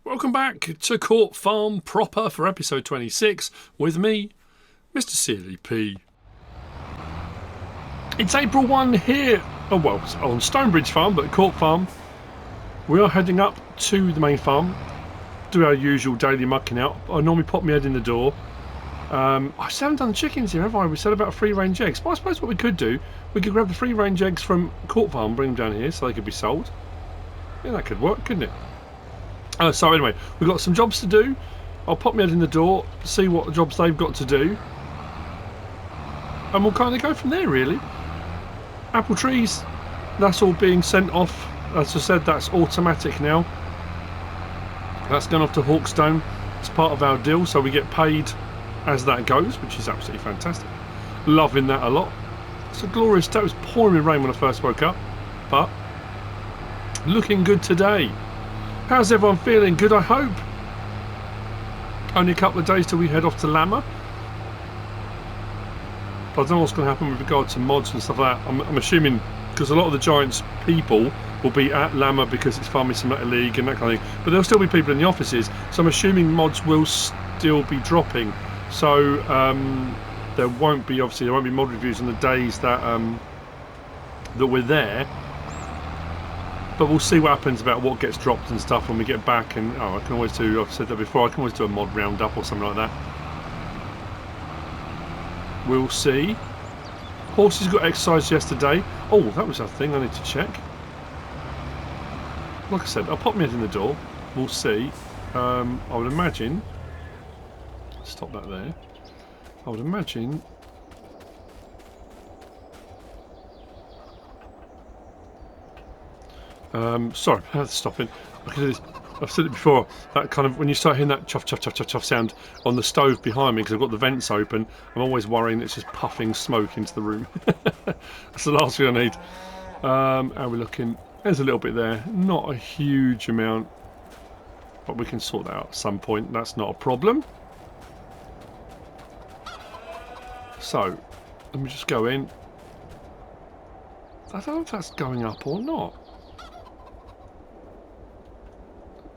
Welcome back to Court Farm proper for episode 26 with me, Mr. Sealy P. It's April 1 here, on Stonebridge Farm, but Court Farm. We are heading up to the main farm, do our usual daily mucking out. I normally pop my head in the door. I still haven't done the chickens here, have I? We said about free-range eggs, but I suppose what we could do, we could grab the free-range eggs from Court Farm, bring them down here so they could be sold. Yeah, that could work, couldn't it? So anyway, we've got some jobs to do. I'll pop my head in the door, see what jobs they've got to do, and we'll kind of go from there, really. Apple trees, that's all being sent off. As I said, that's automatic now. That's gone off to Hawkstone. It's part of our deal, so we get paid as that goes, which is absolutely fantastic. Loving that a lot. It's a glorious day. It was pouring with rain when I first woke up, but looking good today. How's everyone feeling? Good, I hope. Only a couple of days till we head off to Lama. I don't know what's going to happen with regard to mods and stuff like that. I'm assuming, because a lot of the Giants people will be at Lama because it's Farming Simulator League and that kind of thing. But there'll still be people in the offices, so I'm assuming mods will still be dropping. So there won't be mod reviews on the days that that we're there. But we'll see what happens about what gets dropped and stuff when we get back. And I can always do, I've said that before, I can always do a mod roundup or something like that. We'll see. Horses got exercise yesterday. Oh, that was a thing I need to check. Like I said, I'll pop my head in the door. We'll see. I would imagine. Stop that there. I would imagine. Sorry, that's stopping. I've said it before, that kind of, when you start hearing that chuff, chuff, chuff, chuff, chuff sound on the stove behind me, because I've got the vents open, I'm always worrying it's just puffing smoke into the room. That's the last thing I need. How are we looking? There's a little bit there, not a huge amount, but we can sort that out at some point, that's not a problem. So, let me just go in. I don't know if that's going up or not.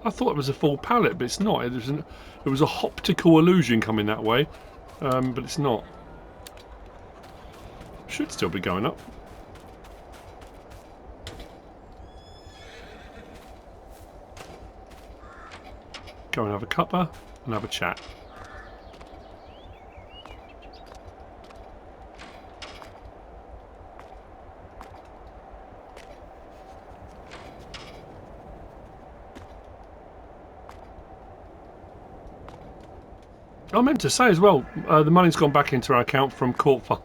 I thought it was a full pallet, but it's not. It was a optical illusion coming that way, but it's not. Should still be going up. Go and have a cuppa and have a chat. I meant to say as well, the money's gone back into our account from Court Farm.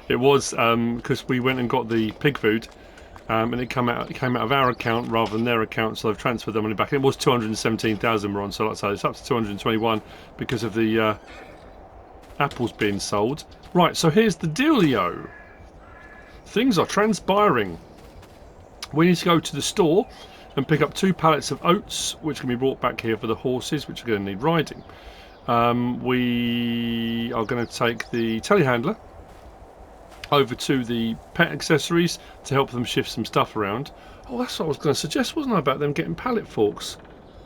It was because we went and got the pig food, and it came out of our account rather than their account, so they've transferred the money back. It was 217,000 we're on, so like I say, it's up to 221 because of the apples being sold. Right, so here's the dealio. Things are transpiring. We need to go to the store and pick up 2 pallets of oats, which can be brought back here for the horses, which are going to need riding. We are going to take the telehandler over to the pet accessories to help them shift some stuff around. Oh, that's what I was going to suggest, wasn't I, about them getting pallet forks?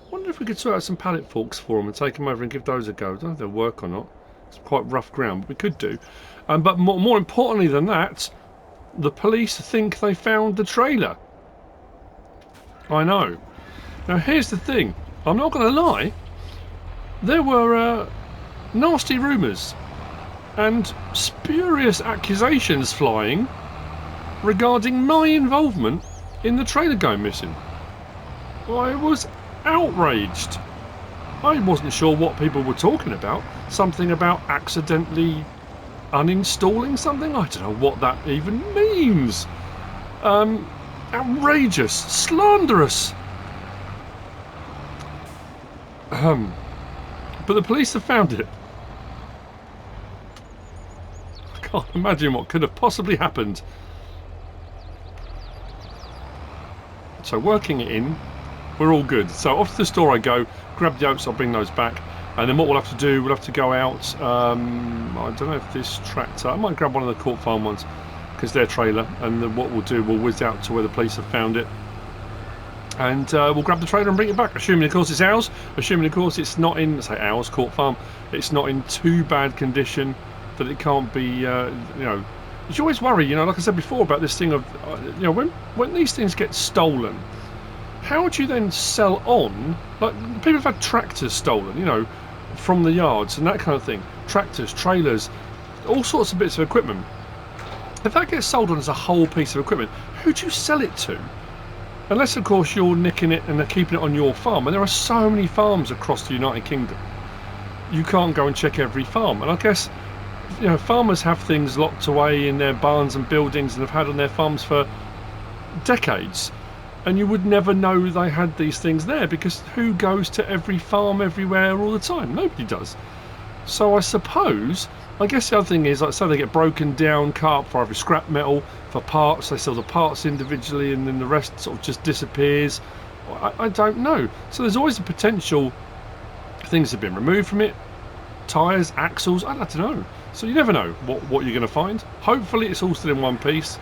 I wonder if we could sort out some pallet forks for them and take them over and give those a go. I don't know if they'll work or not. It's quite rough ground, but we could do. But more importantly than that, the police think they found the trailer. I know. Now here's the thing. I'm not going to lie. There were nasty rumours and spurious accusations flying regarding my involvement in the trailer going missing. I was outraged. I wasn't sure what people were talking about. Something about accidentally uninstalling something? I don't know what that even means. Outrageous, slanderous. But the police have found it. I can't imagine what could have possibly happened. So working it in, we're all good. So off to the store I go, grab the oats, I'll bring those back. And then what we'll have to do, we'll have to go out, I don't know if this tractor, I might grab one of the Court Farm ones, because they're trailer, and then what we'll do, we'll whiz out to where the police have found it, and we'll grab the trailer and bring it back. Assuming, of course, it's ours. Assuming, of course, it's not in, say, ours, Court Farm. It's not in too bad condition that it can't be, you know. You always worry, you know, like I said before about this thing of, you know, when these things get stolen, how do you then sell on? Like, people have had tractors stolen, you know, from the yards and that kind of thing. Tractors, trailers, all sorts of bits of equipment. If that gets sold on as a whole piece of equipment, who do you sell it to? Unless, of course, you're nicking it and they're keeping it on your farm. And there are so many farms across the United Kingdom. You can't go and check every farm. And I guess, you know, farmers have things locked away in their barns and buildings and have had on their farms for decades. And you would never know they had these things there, because who goes to every farm everywhere all the time? Nobody does. So I suppose, I guess the other thing is, like, so they get broken down, cut up for either scrap metal, for parts, they sell the parts individually and then the rest sort of just disappears. I don't know. So there's always the potential things have been removed from it, tyres, axles, I don't know. So you never know what you're going to find. Hopefully it's all still in one piece.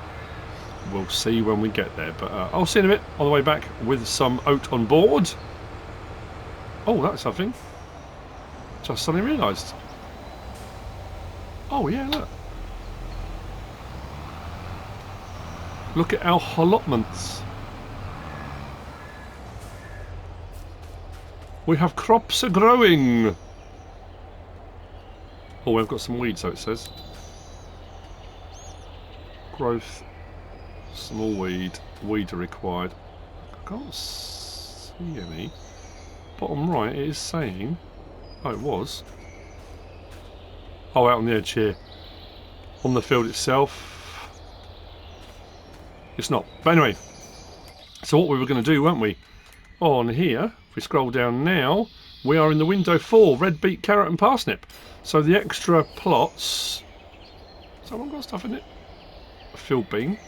We'll see when we get there, but I'll see you in a bit on the way back with some oat on board. Oh, that's something. Just suddenly realised. Oh yeah, look. Look at our allotments. We have crops are growing. Oh, we've got some weeds, so it says. Growth. Small weed. Weed are required. I can't see any. Bottom right, it is saying... Oh, it was. Oh, out on the edge here. On the field itself. It's not. But anyway. So what we were going to do, weren't we? On here, if we scroll down now, we are in the window 4. Red beet, carrot and parsnip. So the extra plots... Has that one got stuff in it? A field bean.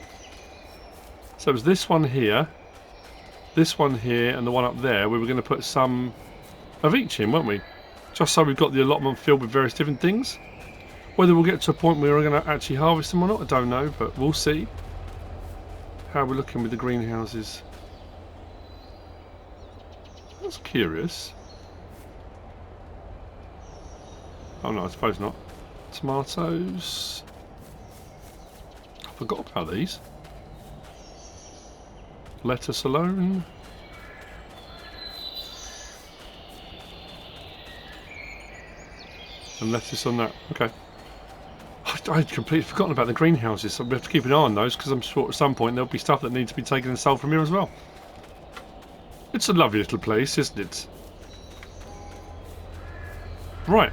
So it was this one here, and the one up there. We were going to put some of each in, weren't we? Just so we've got the allotment filled with various different things. Whether we'll get to a point where we're going to actually harvest them or not, I don't know, but we'll see. How we're looking with the greenhouses. That's curious. Oh no, I suppose not. Tomatoes. I forgot about these. Lettuce alone. And lettuce on that. Okay. I'd completely forgotten about the greenhouses, so we have to keep an eye on those, because I'm sure at some point there'll be stuff that needs to be taken and sold from here as well. It's a lovely little place, isn't it? Right.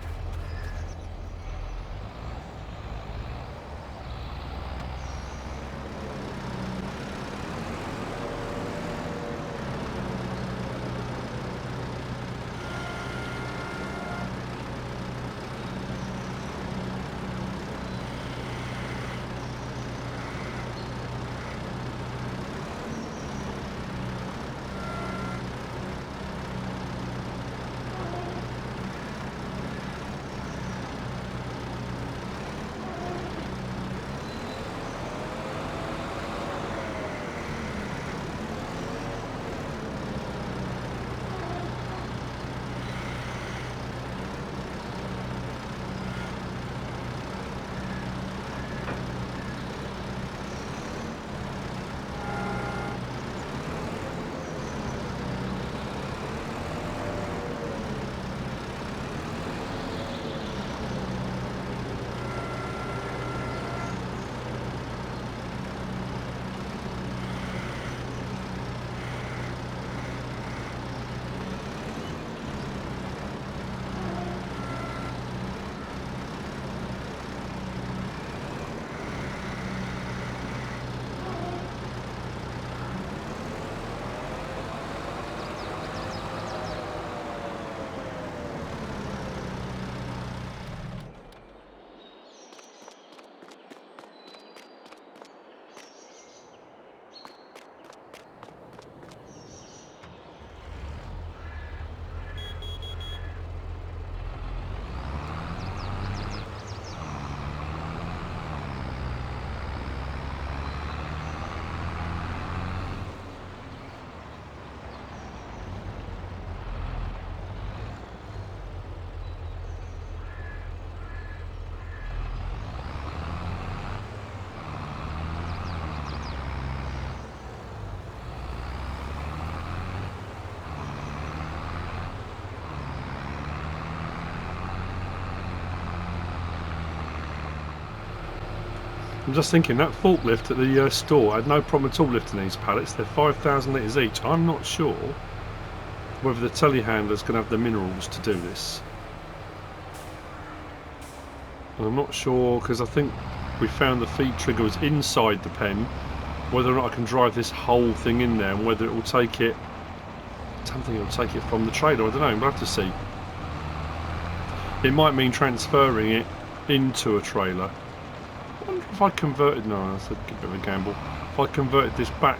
I'm just thinking that forklift at the store had no problem at all lifting these pallets. They're 5,000 litres each. I'm not sure whether the telehandler's going to have the minerals to do this. And I'm not sure, because I think we found the feed trigger was inside the pen, whether or not I can drive this whole thing in there and whether it will take it. I don't think it will take it from the trailer. I don't know. We'll have to see. It might mean transferring it into a trailer. I wonder if I converted. No, that's a bit of a gamble. If I converted this back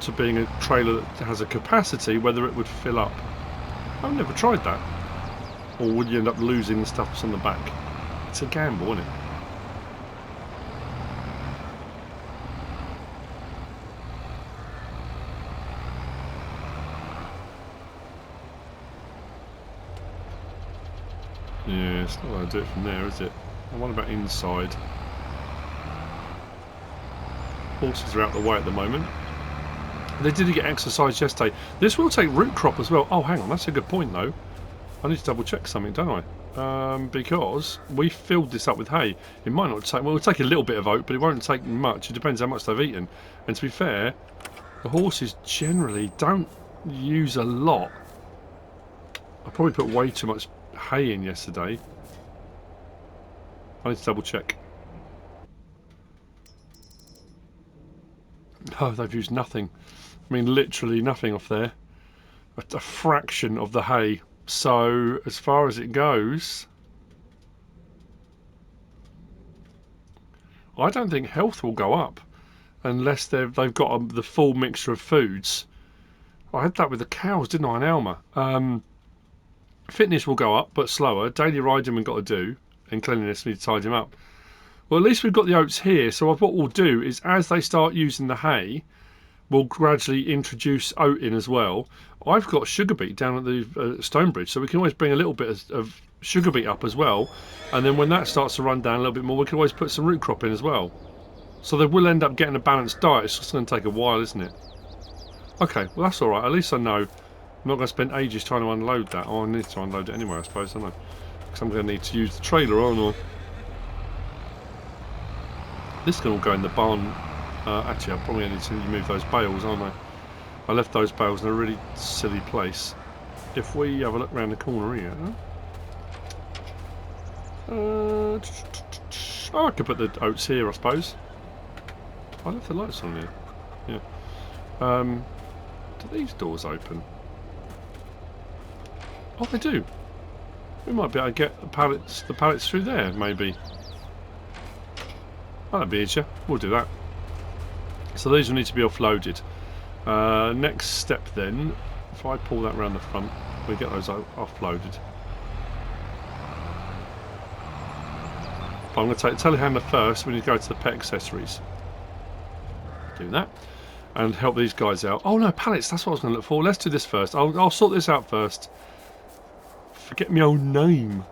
to being a trailer that has a capacity, whether it would fill up. I've never tried that. Or would you end up losing the stuff that's on the back? It's a gamble, isn't it? Yeah, it's not going to do it from there, is it? And what about inside? Horses are out the way at the moment. They did get exercise yesterday. This will take root crop as well. Oh, hang on, that's a good point though. I need to double check something, don't I? Because we filled this up with hay. It might not take. Well, it'll take a little bit of oat, but it won't take much. It depends how much they've eaten. And to be fair, the horses generally don't use a lot. I probably put way too much hay in yesterday. I need to double check. Oh, they've used nothing. I mean, literally nothing off there. A fraction of the hay. So, as far as it goes, I don't think health will go up unless they've got the full mixture of foods. I had that with the cows, didn't I, in Alma? Fitness will go up, but slower. Daily riding we've got to do, and cleanliness we need to tidy them up. Well, at least we've got the oats here, so what we'll do is as they start using the hay, we'll gradually introduce oat in as well. I've got sugar beet down at the Stonebridge, so we can always bring a little bit of sugar beet up as well, and then when that starts to run down a little bit more, we can always put some root crop in as well. So they will end up getting a balanced diet. It's just going to take a while, isn't it? Okay, well that's alright, at least I know. I'm not going to spend ages trying to unload that. Oh, I need to unload it anyway, I suppose, don't I? Because I'm going to need to use the trailer, aren't I? This can all go in the barn. Actually, I probably need to remove those bales, aren't I? I left those bales in a really silly place. If we have a look around the corner here... oh, I could put the oats here, I suppose. I left the lights on here. Yeah. Do these doors open? Oh, they do. We might be able to get the pallets through there, maybe. Oh, that'd be easier. We'll do that. So these will need to be offloaded. Next step then, if I pull that around the front, we get those offloaded. But I'm going to take the telehandler first. We need to go to the pet accessories. Do that. And help these guys out. Oh no, pallets, that's what I was going to look for. Let's do this first. I'll sort this out first. Forget my own name.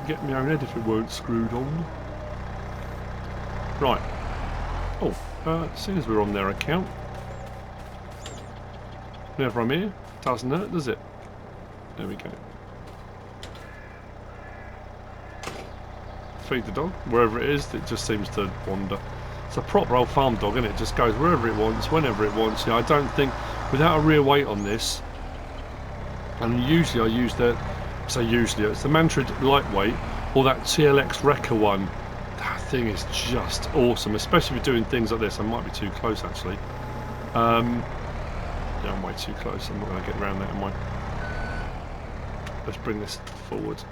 Forget my own head if it weren't screwed on. Right. Oh, as soon as we're on their account. Whenever I'm here, doesn't hurt, does it? There we go. Feed the dog. Wherever it is, it just seems to wander. It's a proper old farm dog, isn't it? It just goes wherever it wants, whenever it wants. You know, I don't think, without a rear weight on this, and usually I use it's the Mantrid lightweight, or that TLX Wrecker one. That thing is just awesome, especially if you're doing things like this. I might be too close, actually. Yeah, I'm way too close. I'm not going to get around that, am I? Let's bring this forward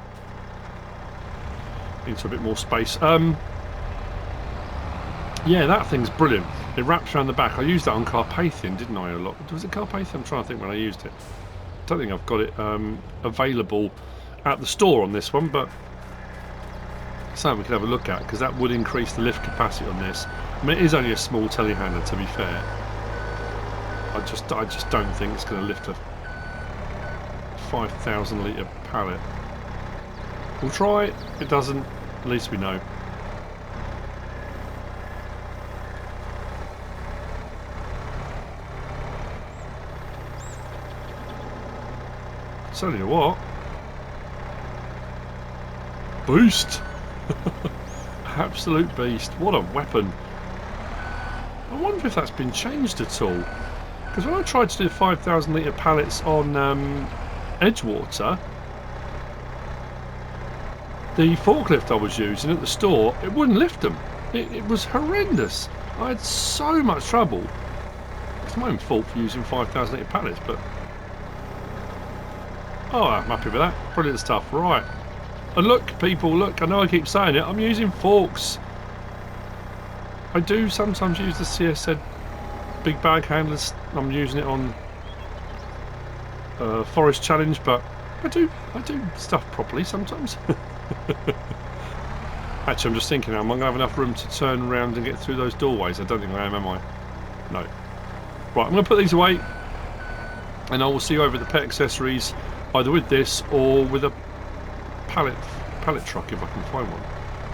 into a bit more space. Yeah, that thing's brilliant. It wraps around the back. I used that on Carpathian, didn't I, a lot? Was it Carpathian? I'm trying to think when I used it. I don't think I've got it available at the store on this one, but something we could have a look at, because that would increase the lift capacity on this. I mean, it is only a small telehandler, to be fair. I just don't think it's going to lift a 5,000 litre pallet. We'll try it. If it doesn't, at least we know. Tell you what. Boost! Absolute beast. What a weapon. I wonder if that's been changed at all. Because when I tried to do 5,000 litre pallets on Edgewater, the forklift I was using at the store, it wouldn't lift them. It was horrendous. I had so much trouble. It's my own fault for using 5,000 litre pallets, but... Oh, I'm happy with that. Brilliant stuff. Right. And look, people, look, I know I keep saying it, I'm using forks. I do sometimes use the CSZ big bag handlers. I'm using it on Forest Challenge, but I do stuff properly sometimes. Actually, I'm just thinking, am I going to have enough room to turn around and get through those doorways? I don't think I am I? No. Right, I'm going to put these away, and I will see you over at the pet accessories, either with this or with a pallet truck if I can find one.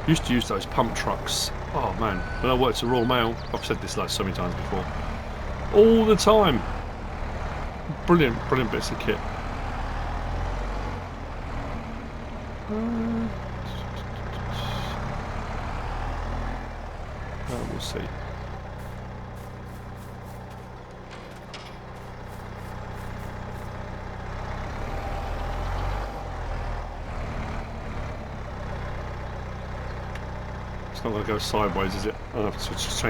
Used to use those pump trucks. Oh man, when I worked at Royal Mail, I've said this like so many times before, all the time. Brilliant bits of kit. We'll see. It's not going to go sideways, is it? I'll have to just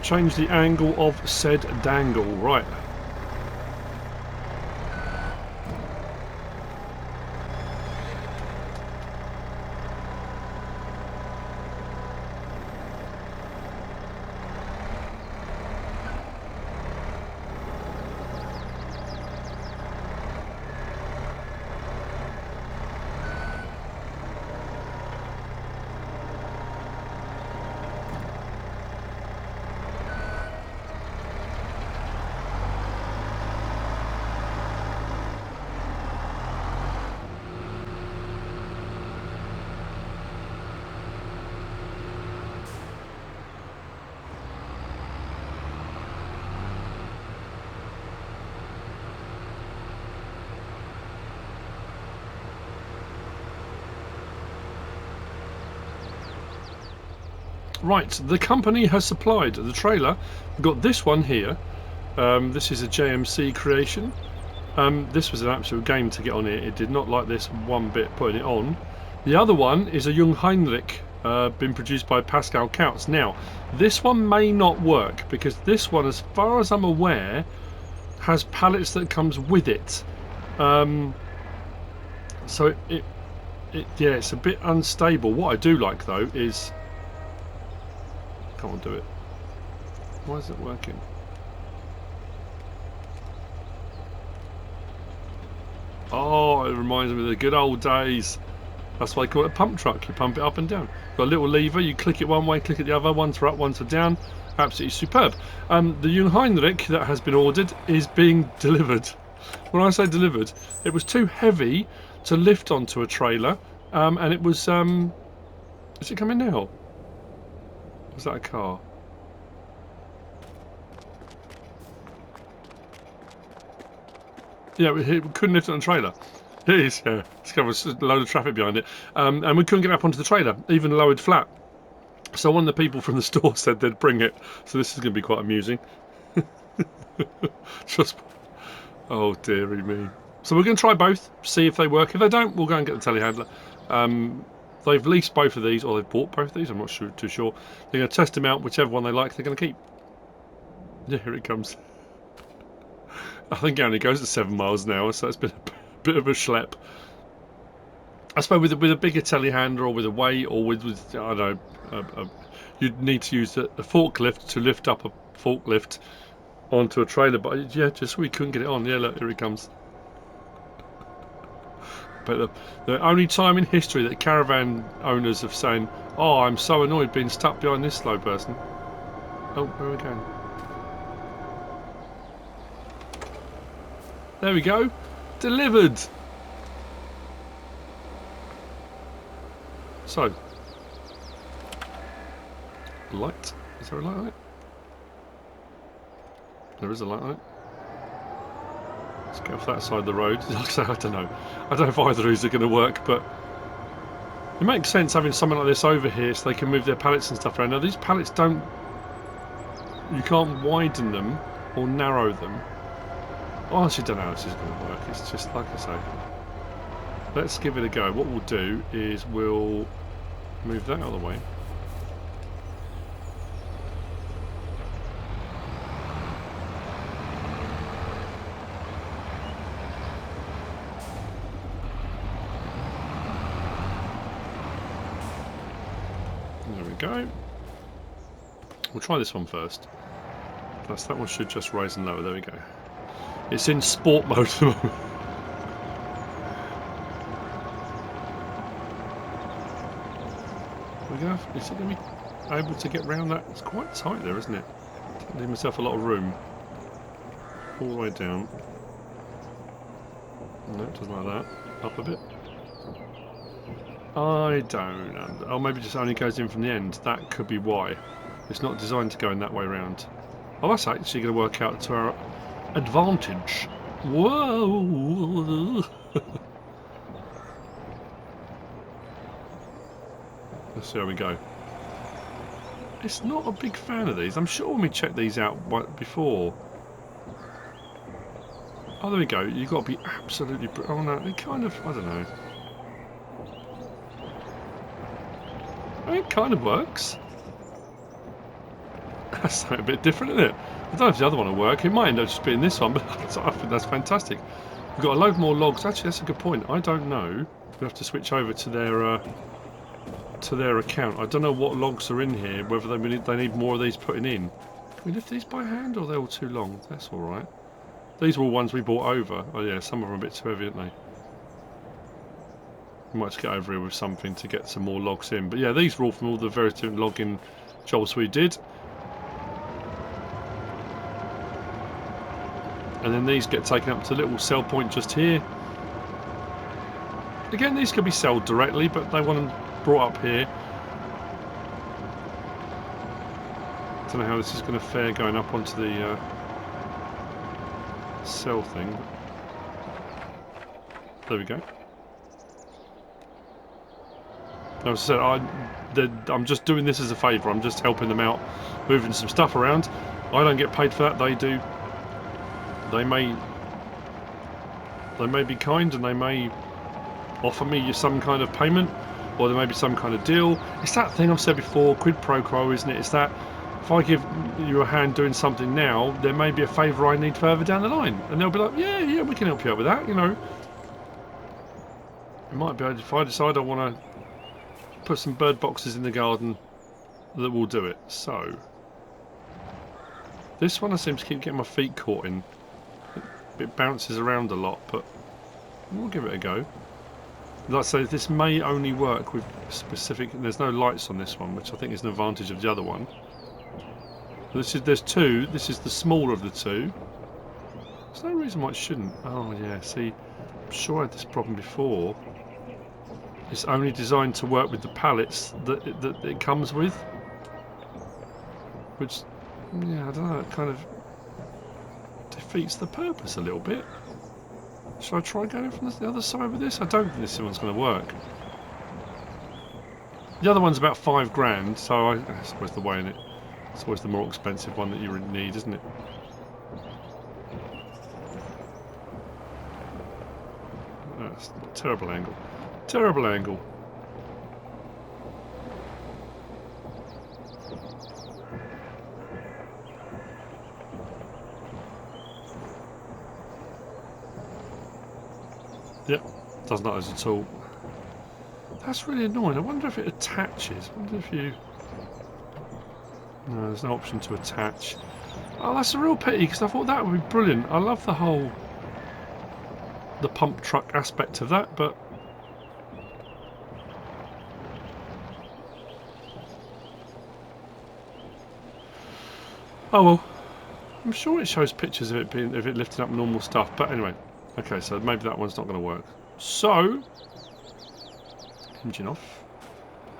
change the angle of said dangle. Right. Right, the company has supplied the trailer. We've got this one here. This is a JMC creation. This was an absolute game to get on it. It did not like this one bit putting it on. The other one is a Jung Heinrich, been produced by Pascal Kautz. Now, this one may not work because this one, as far as I'm aware, has pallets that comes with it. So yeah, it's a bit unstable. What I do like though is, can't do it. Why is it working? Oh, it reminds me of the good old days. That's why I call it a pump truck. You pump it up and down. Got a little lever, you click it one way, click it the other, one's for up, one's for down. Absolutely superb. The Jung Heinrich that has been ordered is being delivered. When I say delivered, it was too heavy to lift onto a trailer, and it was, is it coming now? Was that a car? Yeah, we couldn't lift it on a trailer. It is, yeah. It's got a load of traffic behind it. And we couldn't get up onto the trailer, even lowered flat. So one of the people from the store said they'd bring it. So this is going to be quite amusing. Just, oh dearie me. So we're going to try both, see if they work. If they don't, we'll go and get the telehandler. They've leased both of these, or they've bought both of these, I'm not too sure. They're going to test them out, whichever one they like, they're going to keep. Yeah, here it comes. I think it only goes at 7 miles an hour, so it's been a bit of a schlep. I suppose with a bigger telehandler, or with a weight, or with I don't know, you'd need to use a forklift to lift up a forklift onto a trailer. But yeah, just we couldn't get it on. Yeah, look, here it comes. But the only time in history that caravan owners have saying, "Oh, I'm so annoyed being stuck behind this slow person." Oh, where are we going? There we go. Delivered. So, light. Is there a light on it? There is a light on it. Let's get off that side of the road. Like I say, I don't know. I don't know if either of these are going to work, but It makes sense having something like this over here so they can move their pallets and stuff around. Now these pallets don't... You can't widen them or narrow them. I honestly don't know how this is going to work. It's just like I say. Let's give it a go. What we'll do is we'll move that out of the way. There we go. We'll try this one first. Plus that one should just rise and lower. There we go. It's in sport mode at the moment. Is it going to be able to get round that? It's quite tight there, isn't it? Leave myself a lot of room. All the way down. No, it doesn't like that. Up a bit. I don't know. Oh, maybe it just only goes in from the end. That could be why. It's not designed to go in that way round. Oh, that's actually going to work out to our advantage. Whoa! Let's see how we go. It's not a big fan of these. I'm sure when we checked these out before. Oh, there we go. You've got to be absolutely... Oh, no. It kind of... I don't know. It kind of works. That's a bit different, isn't it? I don't know if the other one will work. It might end up just being this one, but I think that's fantastic. We've got a load more logs. Actually, that's a good point. I don't know. We have to switch over to their account. I don't know what logs are in here, whether they need more of these putting in. Can we lift these by hand, or they're all too long? That's alright. These were all ones we brought over. Oh yeah, some of them are a bit too heavy, aren't they? We might just get over here with something to get some more logs in. But yeah, these were all from all the various different logging jobs we did. And then these get taken up to a little sell point just here. Again, these could be sold directly, but they want them brought up here. Don't know how this is going to fare going up onto the sell thing. There we go. As I said, I'm just doing this as a favour. I'm just helping them out, moving some stuff around. I don't get paid for that. They do. They may be kind and they may offer me some kind of payment, or there may be some kind of deal. It's that thing I've said before, quid pro quo, isn't it? It's that if I give you a hand doing something now, there may be a favour I need further down the line, and they'll be like, yeah, we can help you out with that, you know. It might be if I decide I want to put some bird boxes in the garden, that will do it. So this one I seem to keep getting my feet caught in. It bounces around a lot, but we'll give it a go. Like I say, this may only work with specific... There's no lights on this one, which I think is an advantage of the other one. There's two. This is the smaller of the two. There's no reason why it shouldn't. Oh, yeah, see, I'm sure I had this problem before. It's only designed to work with the pallets that it comes with. Which, yeah, I don't know, it kind of defeats the purpose a little bit. Should I try going from the other side with this? I don't think this one's going to work. The other one's about $5 so I suppose the way in it. It's always the more expensive one that you need, isn't it? That's a terrible angle. Terrible angle. Yep, doesn't like those at all. That's really annoying. I wonder if it attaches. I wonder if you... No, there's no option to attach. Oh, that's a real pity, because I thought that would be brilliant. I love the whole... the pump truck aspect of that, but... Oh well. I'm sure it shows pictures of it lifting up normal stuff, but anyway. Okay, so maybe that one's not going to work. So, engine off.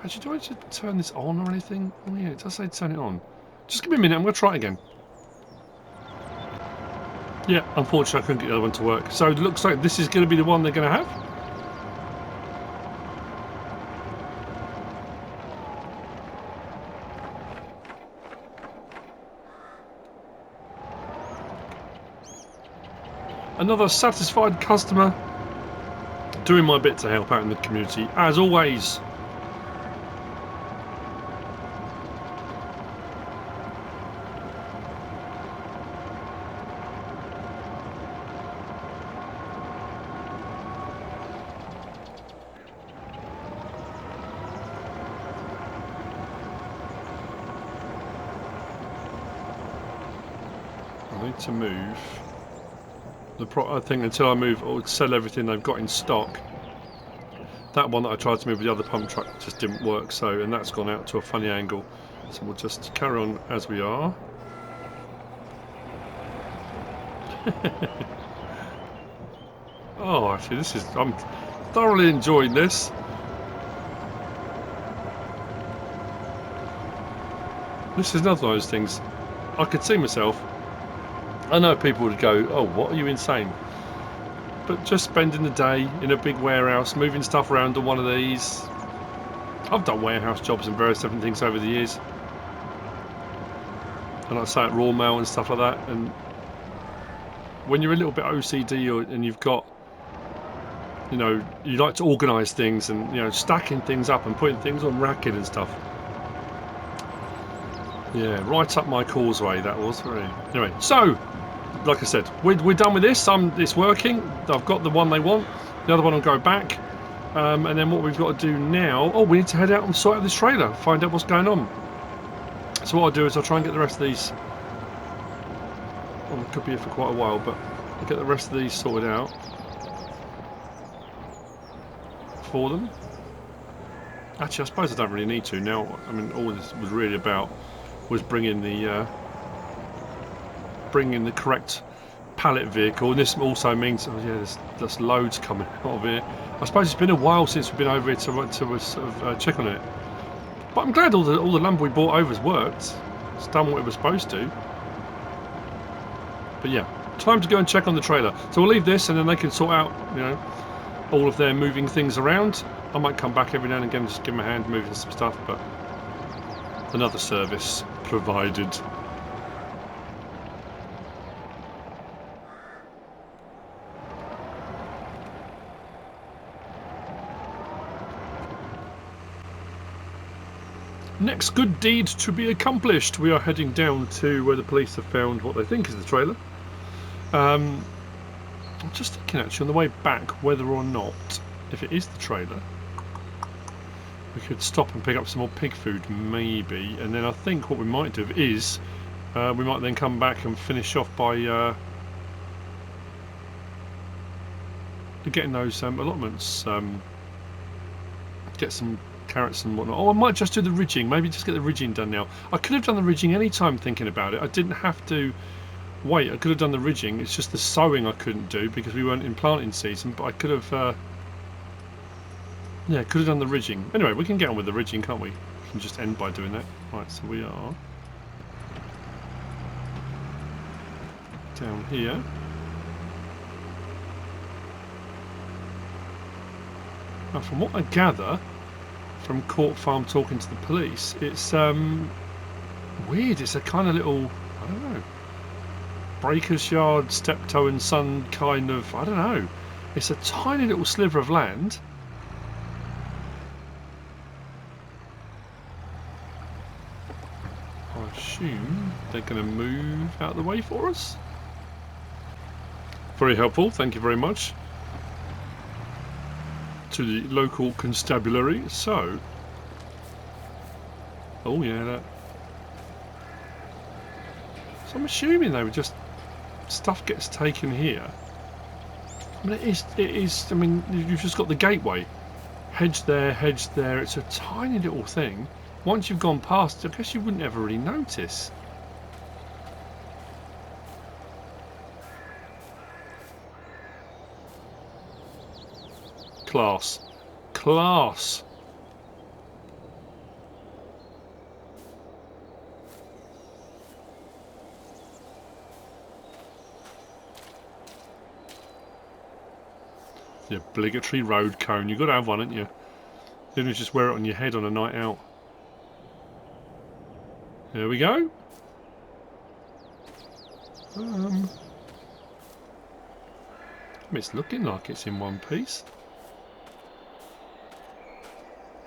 Actually, do I just turn this on or anything? Oh yeah, it does say turn it on. Just give me a minute, I'm going to try it again. Yeah, unfortunately I couldn't get the other one to work. So it looks like this is going to be the one they're going to have. Another satisfied customer. Doing my bit to help out in the community, as always. I need to move. I think until I move or sell everything they've got in stock. That one that I tried to move with the other pump truck just didn't work, so, and that's gone out to a funny angle. So we'll just carry on as we are. Oh, actually, I'm thoroughly enjoying this. This is another one of those things. I could see myself. I know people would go, "Oh, what, are you insane?" But just spending the day in a big warehouse, moving stuff around on one of these. I've done warehouse jobs and various different things over the years. And I say at raw mail and stuff like that. And when you're a little bit OCD and you've got, you know, you like to organise things and, you know, stacking things up and putting things on racking and stuff. Yeah, right up my causeway that was. Anyway, so like I said, we're done with this. It's working. I've got the one they want. The other one will go back. And then what we've got to do now... Oh, we need to head out and sort out this trailer. Find out what's going on. So what I'll do is I'll try and get the rest of these... Well, I could be here for quite a while, but I'll get the rest of these sorted out. For them. Actually, I suppose I don't really need to now. I mean, all this was really about was bringing the correct pallet vehicle, and this also means, oh yeah, there's loads coming out of here. I suppose it's been a while since we've been over here to sort of check on it, but I'm glad all the lumber we bought over has worked. It's done what it was supposed to. But yeah, time to go and check on the trailer. So we'll leave this, and then they can sort out, you know, all of their moving things around. I might come back every now and again and just give them a hand moving some stuff, but another service provided. Next good deed to be accomplished. We are heading down to where the police have found what they think is the trailer. I'm just thinking actually on the way back whether or not, if it is the trailer, we could stop and pick up some more pig food maybe, and then I think what we might do is we might then come back and finish off by getting those allotments, get some carrots and whatnot. Oh, I might just do the ridging. Maybe just get the ridging done now. I could have done the ridging any time thinking about it. I didn't have to wait. I could have done the ridging. It's just the sowing I couldn't do because we weren't in planting season. But I could have, yeah, could have done the ridging. Anyway, we can get on with the ridging, can't we? We can just end by doing that. Right, so we are down here. Now, from what I gather from Court Farm talking to the police, it's weird. It's a kind of little, I don't know, Breaker's Yard, Steptoe and Son kind of, I don't know. It's a tiny little sliver of land. I assume they're going to move out of the way for us. Very helpful, thank you very much. To the local constabulary. So, oh yeah, that. So I'm assuming they were just stuff gets taken here. I mean, it is. I mean, you've just got the gateway, hedge there, hedge there. It's a tiny little thing. Once you've gone past, I guess you wouldn't ever really notice. Claas. Claas. The obligatory road cone. You've got to have one, haven't you? You don't just wear it on your head on a night out. There we go. It's looking like it's in one piece.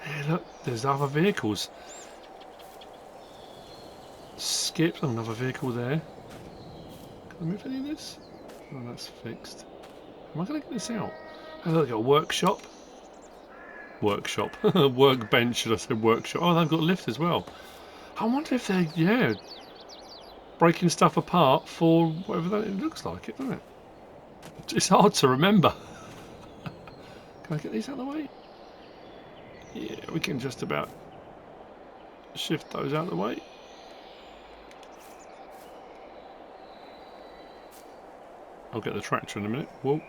Hey, look, there's other vehicles. Skip, another vehicle there. Can I move any of this? Oh, that's fixed. Am I going to get this out? Oh, look, got a workshop. Workshop. Workbench, should I say workshop? Oh, they've got a lift as well. I wonder if they're, yeah, breaking stuff apart for whatever that it looks like, it, doesn't it? It's hard to remember. Can I get these out of the way? Yeah, we can just about shift those out of the way. I'll get the tractor in a minute. Whoa.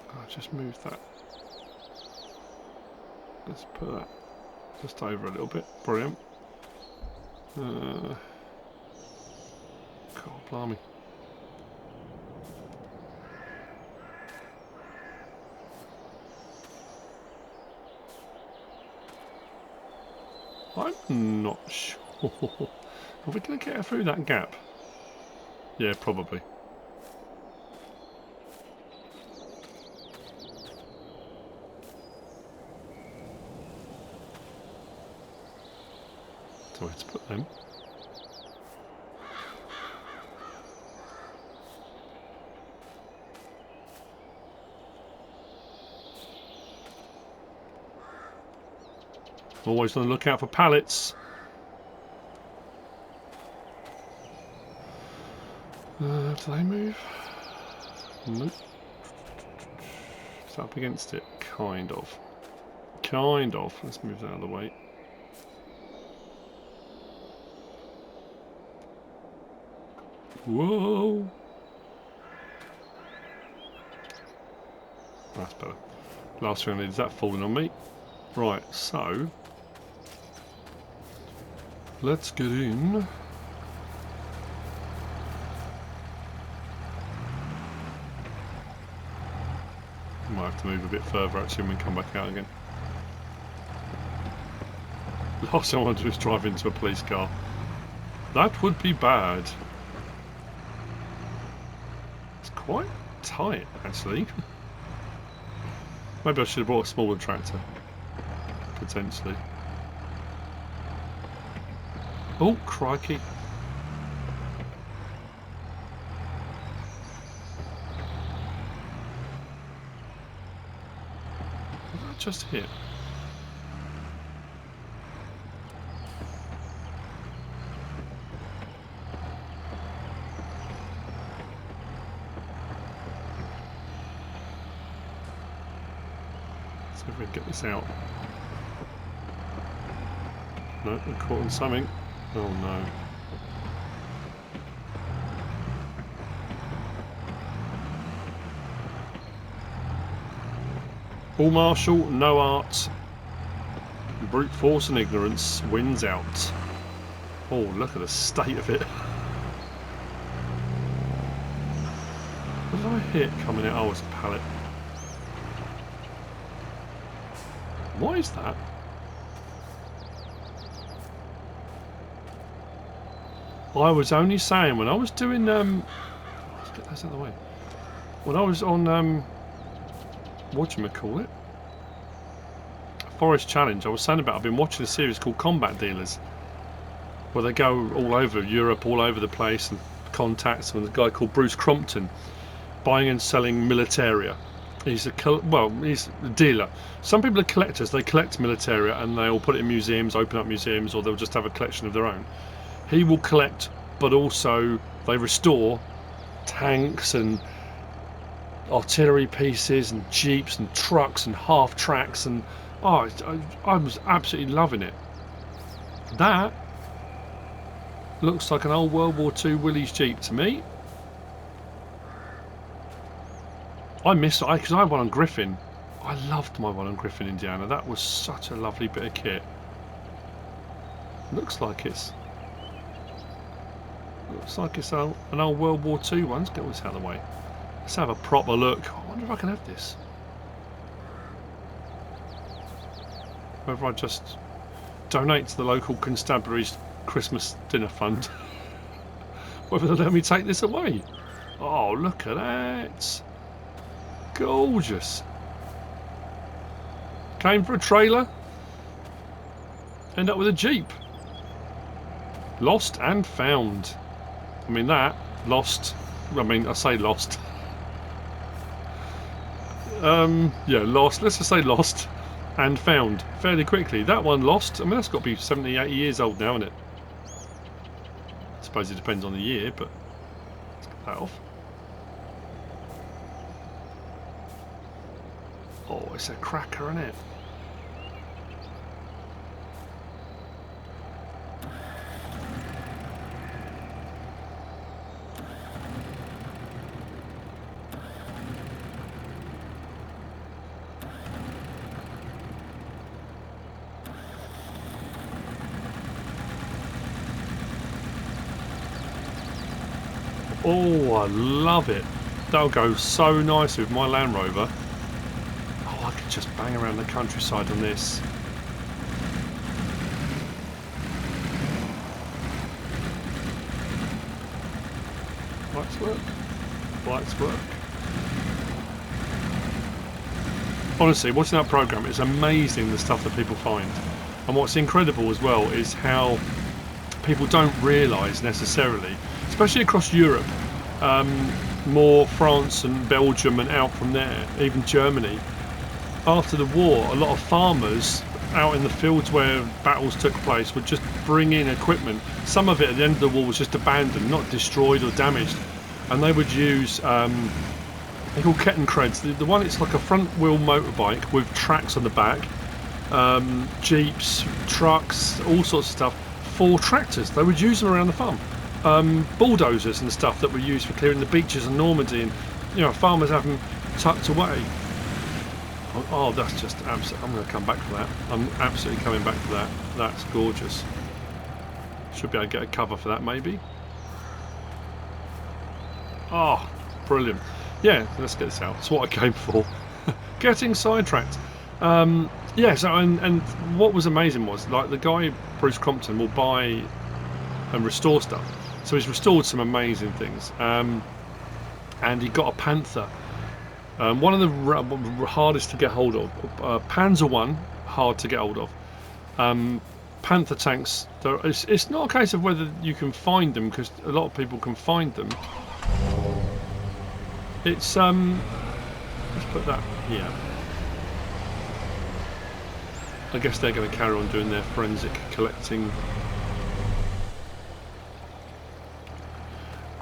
I'll just move that. Let's put that just over a little bit. Brilliant. God, blimey. I'm not sure. Are we going to get her through that gap? Yeah, probably. So let's put them. Always on the lookout for pallets. Do they move? Nope. It's up against it. Kind of. Kind of. Let's move that out of the way. Whoa! That's better. Last thing I need is that falling on me. Right, so let's get in. Might have to move a bit further actually when we come back out again. Last thing I want to do is drive into a police car. That would be bad. It's quite tight actually. Maybe I should have brought a smaller tractor. Potentially. Oh, crikey. What did I just hit? Let's see if we can get this out. No, we're caught on something. Oh no. All martial, no art. Brute force and ignorance wins out. Oh, look at the state of it. What did I hit coming in? Oh, it's a pallet. What is that? I was only saying when I was doing let's get those out of the way. When I was on whatchamacallit, Forest Challenge, I was saying about I've been watching a series called Combat Dealers, where they go all over Europe, all over the place, and contacts with a guy called Bruce Crompton, buying and selling militaria. He's he's a dealer. Some people are collectors. They collect militaria and they all put it in museums, open up museums, or they'll just have a collection of their own. He will collect, but also they restore tanks and artillery pieces and jeeps and trucks and half tracks, and oh, I was absolutely loving it. That looks like an old World War II Willys Jeep to me. I miss it because I had one on Griffin. I loved my one on Griffin, Indiana. That was such a lovely bit of kit. Looks like it's an old World War II one. Let's get this out of the way. Let's have a proper look. I wonder if I can have this. whether I just donate to the local constabulary's Christmas dinner fund. Whether they'll let me take this away. Oh, look at that. Gorgeous. Came for a trailer. End up with a Jeep. Lost and found. I mean that, lost, I mean I say lost. Yeah, lost, let's just say lost and found fairly quickly. That one lost, I mean that's got to be 70, 80 years old now, isn't it? I suppose it depends on the year, but let's get that off. Oh, it's a cracker, isn't it? Oh, I love it. That'll go so nice with my Land Rover. Oh, I could just bang around the countryside on this. Lights work. Lights work. Honestly, watching that program, it's amazing the stuff that people find. And what's incredible as well is how people don't realise necessarily, especially across Europe, more France and Belgium and out from there, even Germany. After the war, a lot of farmers out in the fields where battles took place would just bring in equipment. Some of it at the end of the war was just abandoned, not destroyed or damaged, and they would use they're called Kettencreds. The one, it's like a front wheel motorbike with tracks on the back, jeeps, trucks, all sorts of stuff for tractors. They would use them around the farm. Bulldozers and stuff that were used for clearing the beaches in Normandy, and you know, farmers have them tucked away. Oh, that's just absolutely. I'm going to come back for that. I'm absolutely coming back for that. That's gorgeous. Should be able to get a cover for that, maybe. Oh, brilliant. Yeah, let's get this out. That's what I came for. Getting sidetracked. Yeah, so and what was amazing was, like, the guy Bruce Crompton will buy and restore stuff. So he's restored some amazing things. And he got a Panther. One of the hardest to get hold of. Panzer I, hard to get hold of. Panther tanks, it's not a case of whether you can find them, because a lot of people can find them. It's let's put that here. I guess they're going to carry on doing their forensic collecting.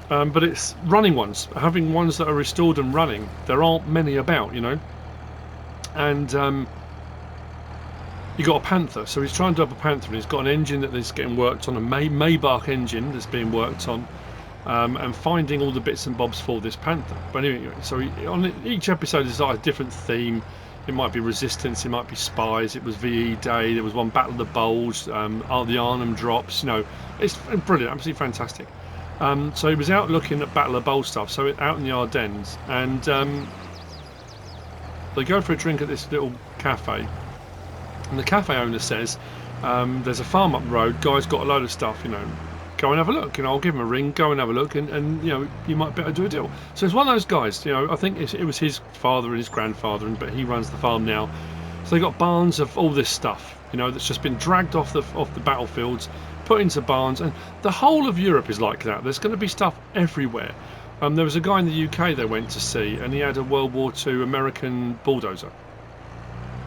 But it's running ones, having ones that are restored and running. There aren't many about, you know. And you got a Panther, so he's trying to do up a Panther, and he's got an engine that is getting worked on, a Maybach engine that's being worked on, and finding all the bits and bobs for this Panther. But anyway, so on each episode is like a different theme. It might be resistance, it might be spies. It was VE Day. There was one Battle of the Bulge, the Arnhem drops. You know, it's brilliant, absolutely fantastic. So he was out looking at Battle of the Bulge stuff. So out in the Ardennes, and they go for a drink at this little cafe. And the cafe owner says, "There's a farm up the road. Guy's got a load of stuff. You know, go and have a look. You know, I'll give him a ring. Go and have a look, and you know, you might better do a deal." So it's one of those guys. You know, I think it was his father and his grandfather, but he runs the farm now. So they got barns of all this stuff. You know, that's just been dragged off the battlefields, put into barns, and the whole of Europe is like that. There's going to be stuff everywhere. There was a guy in the UK they went to see, and he had a World War II American bulldozer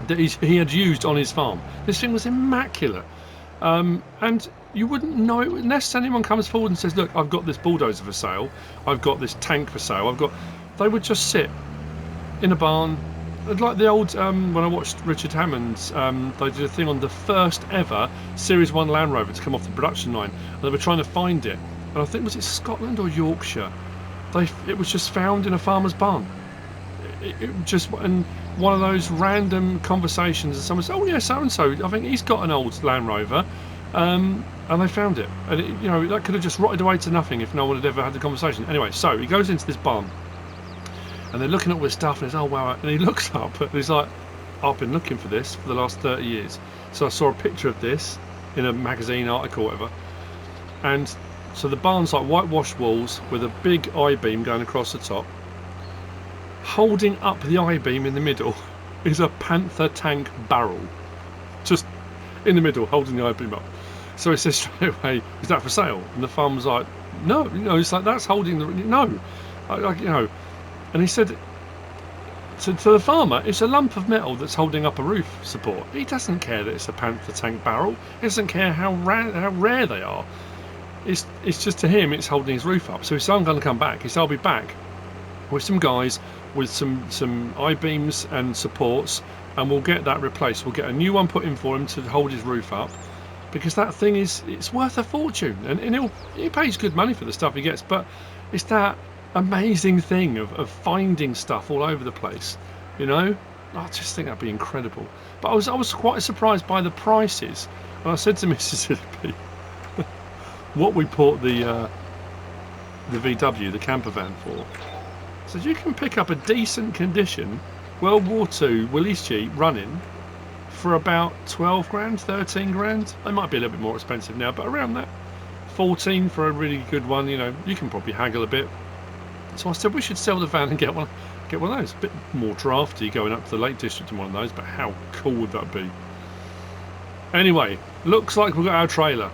that he had used on his farm. This thing was immaculate. And you wouldn't know it unless anyone comes forward and says, "Look, I've got this bulldozer for sale, I've got this tank for sale, I've got..." They would just sit in a barn, like the old, when I watched Richard Hammond's, they did a thing on the first ever Series 1 Land Rover to come off the production line, and they were trying to find it, and I think, was it Scotland or Yorkshire? It was just found in a farmer's barn. It just, and one of those random conversations, and someone said, "Oh yeah, so and so, I think he's got an old Land Rover," and they found it, and you know, that could have just rotted away to nothing if no one had ever had the conversation. Anyway, so he goes into this barn, and they're looking at all this stuff, and he's, "Oh wow," and he looks up, and he's like, I've been looking for this for the last 30 years. So I saw a picture of this in a magazine article or whatever. And so the barn's like whitewashed walls with a big I-beam going across the top. Holding up the I-beam in the middle is a Panther tank barrel. Just in the middle, holding the I-beam up. So he says straight away, is that for sale? And the farmer's like, no, it's like, that's holding the, no. And he said, to the farmer, it's a lump of metal that's holding up a roof support. He doesn't care that it's a Panther tank barrel. He doesn't care how rare they are. It's just, to him, it's holding his roof up. So he said, I'm going to come back. He said, I'll be back with some guys with some I-beams and supports, and we'll get that replaced. We'll get a new one put in for him to hold his roof up, because that thing it's worth a fortune, and he pays good money for the stuff he gets. But it's that amazing thing of finding stuff all over the place, I just think that'd be incredible. But I was quite surprised by the prices, and I said to Mississippi what we bought the VW, the camper van, for. So you can pick up a decent condition World War II Willys Jeep running for about 12 grand, 13 grand. They might be a little bit more expensive now, but around that. 14 for a really good one, you can probably haggle a bit. So I said we should sell the van and get one of those. A bit more drafty going up to the Lake District in one of those, but how cool would that be? Anyway, looks like we've got our trailer.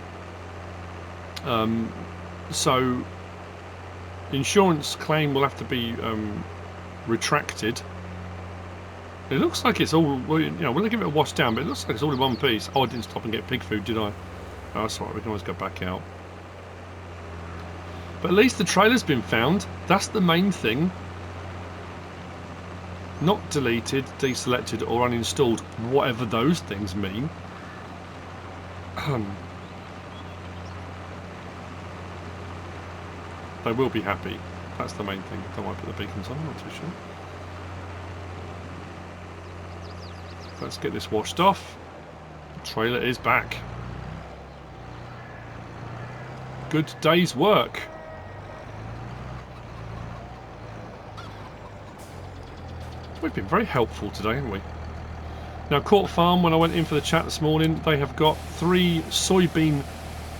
So insurance claim will have to be retracted. It looks like it's all, we're going to give it a wash down, but it looks like it's all in one piece. Oh, I didn't stop and get pig food, did I? Oh, that's all right, we can always go back out. But at least the trailer's been found. That's the main thing. Not deleted, deselected, or uninstalled, whatever those things mean. They will be happy. That's the main thing. Don't want to put the beacons on, I'm not too sure. Let's get this washed off. The trailer is back. Good day's work. We've been very helpful today, haven't we? Now, Court Farm, when I went in for the chat this morning, they have got 3 soybean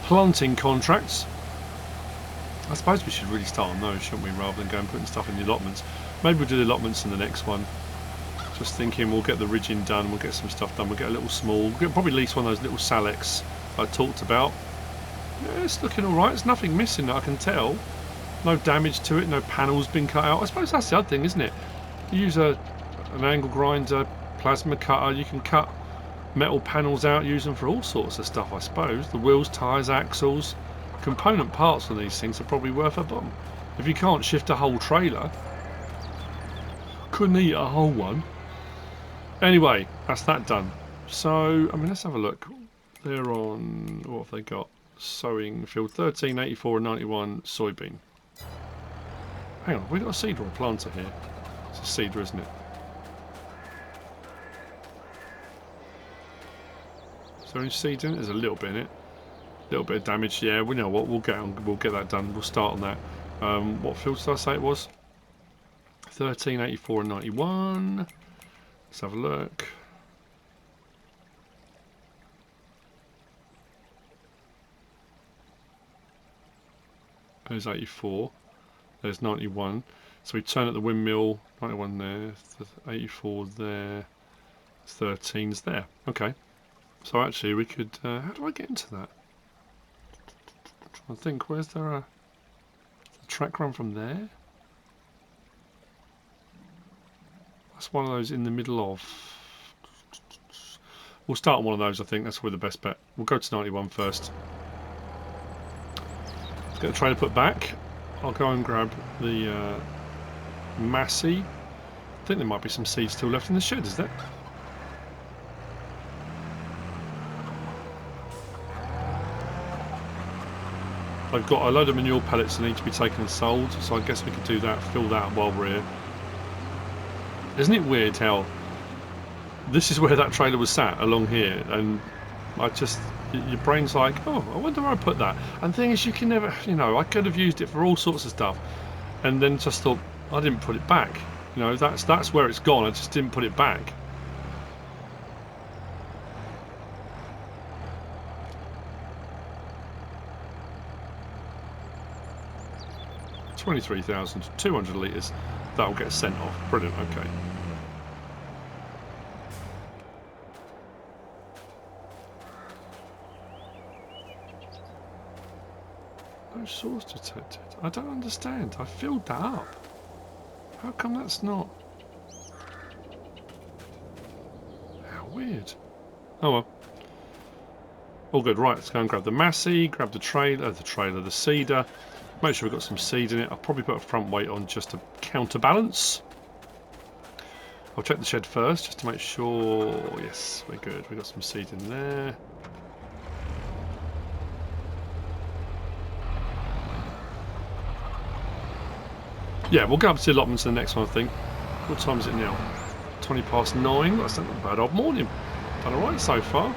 planting contracts. I suppose we should really start on those, shouldn't we, rather than going putting stuff in the allotments. Maybe we'll do the allotments in the next one. Just thinking we'll get the ridging done, we'll get some stuff done, we'll get a little small, we'll get probably at least one of those little Salex I talked about. Yeah, it's looking alright, there's nothing missing that I can tell. No damage to it, no panels been cut out. I suppose that's the other thing, isn't it? You use an angle grinder, plasma cutter, you can cut metal panels out, use them for all sorts of stuff, I suppose. The wheels, tyres, axles, component parts on these things are probably worth a bomb. If you can't shift a whole trailer, couldn't eat a whole one. Anyway, that's that done. So, I mean, let's have a look. They're on, what have they got? Sowing field 13, 84 and 91 soybean. Hang on, have we got a seeder or a planter here? It's a seeder, isn't it? Is there any seed in it? There's a little bit in it. A little bit of damage. Yeah, we know what. We'll get that done. We'll start on that. What fields did I say it was? 13, 84 and 91. Let's have a look. There's 84. There's 91. So we turn at the windmill. 91 there. 84 there. 13's there. Okay. So actually we could... how do I get into that? I think, where's there a track run from there? That's one of those in the middle of... We'll start on one of those, I think. That's probably the best bet. We'll go to 91 first. Let's get the trailer put back. I'll go and grab the Massey. I think there might be some seeds still left in the shed, is there? I've got a load of manure pellets that need to be taken and sold, so I guess we could do that, fill that while we're here. Isn't it weird how this is where that trailer was sat, along here, and I just, your brain's like, oh, I wonder where I put that. And the thing is, you can never, I could have used it for all sorts of stuff, and then just thought, I didn't put it back. That's where it's gone, I just didn't put it back. 23,200 litres. That'll get sent off. Brilliant, okay. No source detected. I don't understand. I filled that up. How come that's not? How weird. Oh well. All good. Right, let's go and grab the Massey, grab the trailer, the cedar. Make sure we've got some seed in it. I'll probably put a front weight on just to counterbalance. I'll check the shed first just to make sure. Yes, we're good. We've got some seed in there. Yeah, we'll go up to the allotments in the next one, I think. What time is it now? 20 past 9. That's not a bad old morning. Done alright so far.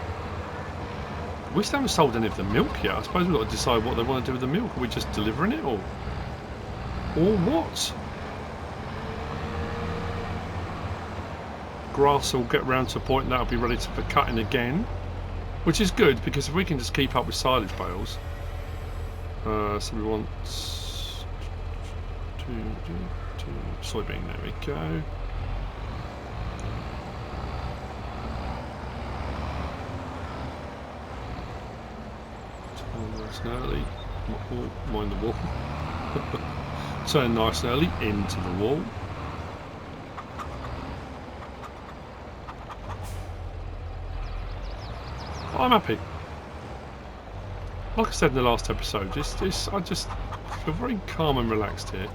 We still haven't sold any of the milk yet. I suppose we've got to decide what they want to do with the milk. Are we just delivering it or what? Grass will get round to a point and that'll be ready for cutting again. Which is good because if we can just keep up with silage bales. So we want... soybean, there we go. Turn nice and early. Mind the wall. Turn nice and early into the wall. I'm happy. Like I said in the last episode, I just feel very calm and relaxed here.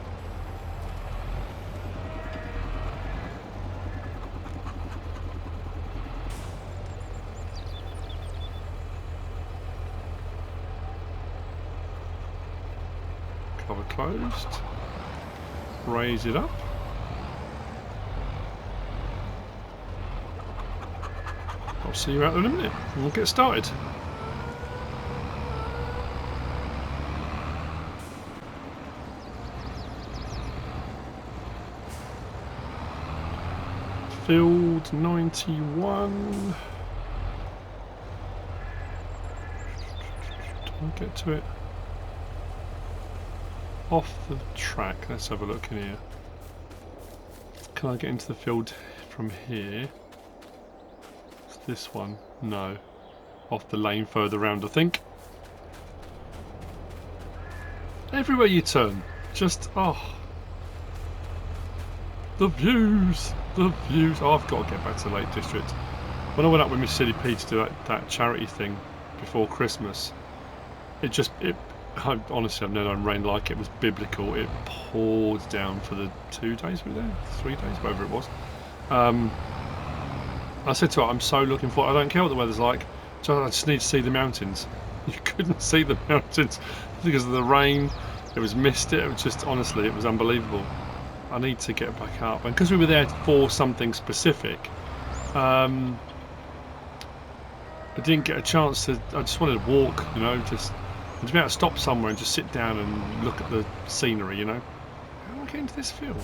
Cover closed. Raise it up. I'll see you out in a minute and we'll get started. Field 91. Don't get to it. Off the track. Let's have a look in here. Can I get into the field from here? It's this one. No. Off the lane further round, I think. Everywhere you turn, just the views, the views. Oh, I've got to get back to the Lake District. When I went up with Miss Silly P to do that charity thing before Christmas, honestly, I've never known rain like it. It was biblical. It poured down for the 2 days we were there, 3 days, whatever it was. I said to her, I'm so looking forward. I don't care what the weather's like. I just need to see the mountains. You couldn't see the mountains because of the rain. It was misty. It was just, honestly, it was unbelievable. I need to get back up. And because we were there for something specific, I didn't get a chance to. I just wanted to walk, you know, just to be able to stop somewhere and just sit down and look at the scenery, you know. How do I get into this field?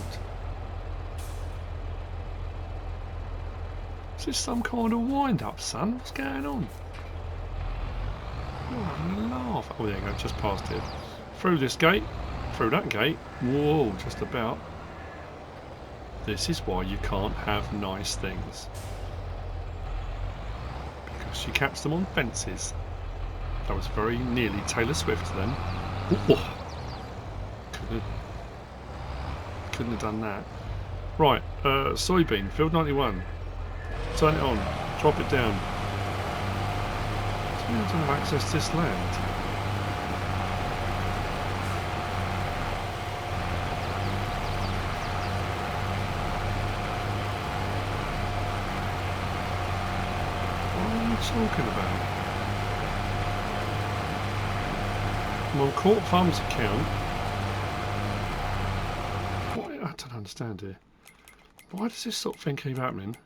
Is this some kind of wind-up, son? What's going on? You're having a laugh. Oh, there you go, just past it. Through this gate, through that gate. Whoa, just about. This is why you can't have nice things. Because you catch them on fences. That was very nearly Taylor Swift then. Ooh. Couldn't have done that. Right, soybean, field 91. Turn it on, drop it down. So we don't have access to this land. What are you talking about? I'm on Court Farm's account. What? I don't understand here. Why does this sort of thing keep happening?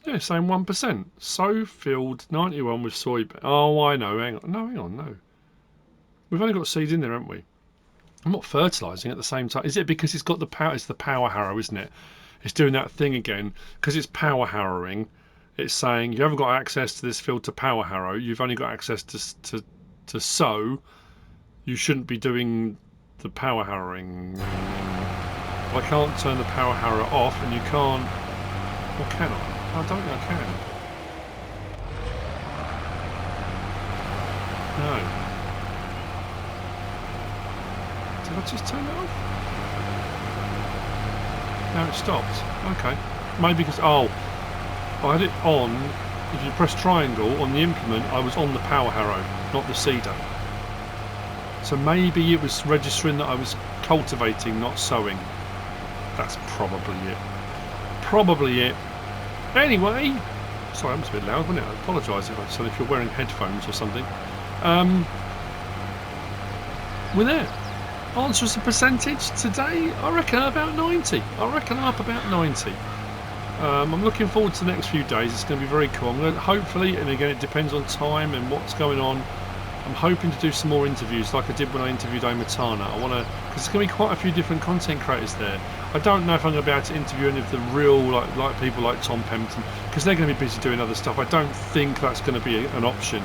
Yeah, saying 1%. So filled 91 with soybean. Oh, I know. Hang on. No, hang on. No. We've only got seed in there, haven't we? I'm not fertilising at the same time. Is it because it's got the power? It's the power harrow, isn't it? It's doing that thing again. Because it's power harrowing. It's saying you haven't got access to this field to power harrow. You've only got access to sow. you shouldn't be doing the power harrowing. I can't turn the power harrower off, and you can't. Or can I? I don't think I can. No. Did I just turn it off? No, it stopped. Okay. Maybe because I had it on. If you press triangle on the implement, I was on the power harrow, not the seeder. So maybe it was registering that I was cultivating, not sowing. That's probably it. Probably it. Anyway, sorry, I'm a bit loud, wasn't it? I apologise if I said if you're wearing headphones or something. We're there. Answer as a percentage today, I reckon about 90. I reckon up about 90. I'm looking forward to the next few days. It's going to be very cool. I'm going to, hopefully, and again it depends on time and what's going on, I'm hoping to do some more interviews like I did when I interviewed OmaTana. I want to, because there's going to be quite a few different content creators there. I don't know if I'm going to be able to interview any of the real like people like Tom Pemberton, because they're going to be busy doing other stuff. I don't think that's going to be an option.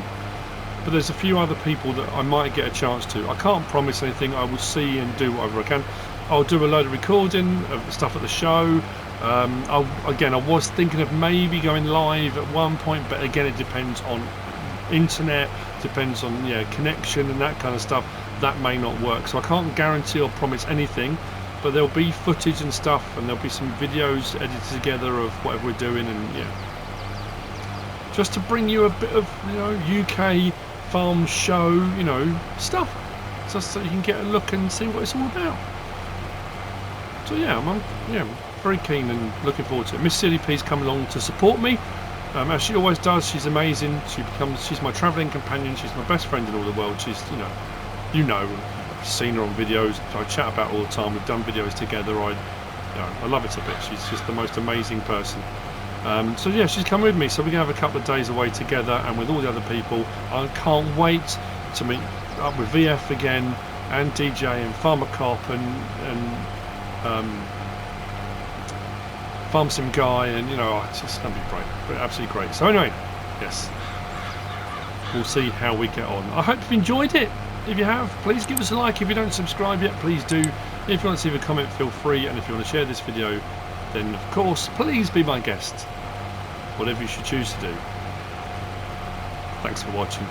But there's a few other people that I might get a chance to. I can't promise anything. I will see and do whatever I can. I'll do a load of recording of stuff at the show. Again, I was thinking of maybe going live at one point, but again, it depends on internet, depends on connection and that kind of stuff. That may not work, so I can't guarantee or promise anything. But there'll be footage and stuff, and there'll be some videos edited together of whatever we're doing, and just to bring you a bit of UK farm show stuff, just so you can get a look and see what it's all about. So I'm very keen and looking forward to it. Miss Silly P's come along to support me, as she always does. She's amazing. She's my travelling companion. She's my best friend in all the world. She's I've seen her on videos. I chat about all the time. We've done videos together. I love her to bits. She's just the most amazing person. So she's come with me. So we're gonna have a couple of days away together, and with all the other people. I can't wait to meet up with VF again, and DJ and Farmer Cop and Farm Sim Guy, and it's just going to be great, but absolutely great. So anyway, yes, we'll see how we get on. I hope you've enjoyed it. If you have, please give us a like. If you don't subscribe yet, please do. If you want to leave a comment, feel free, and if you want to share this video, then of course please be my guest, whatever you should choose to do. Thanks for watching.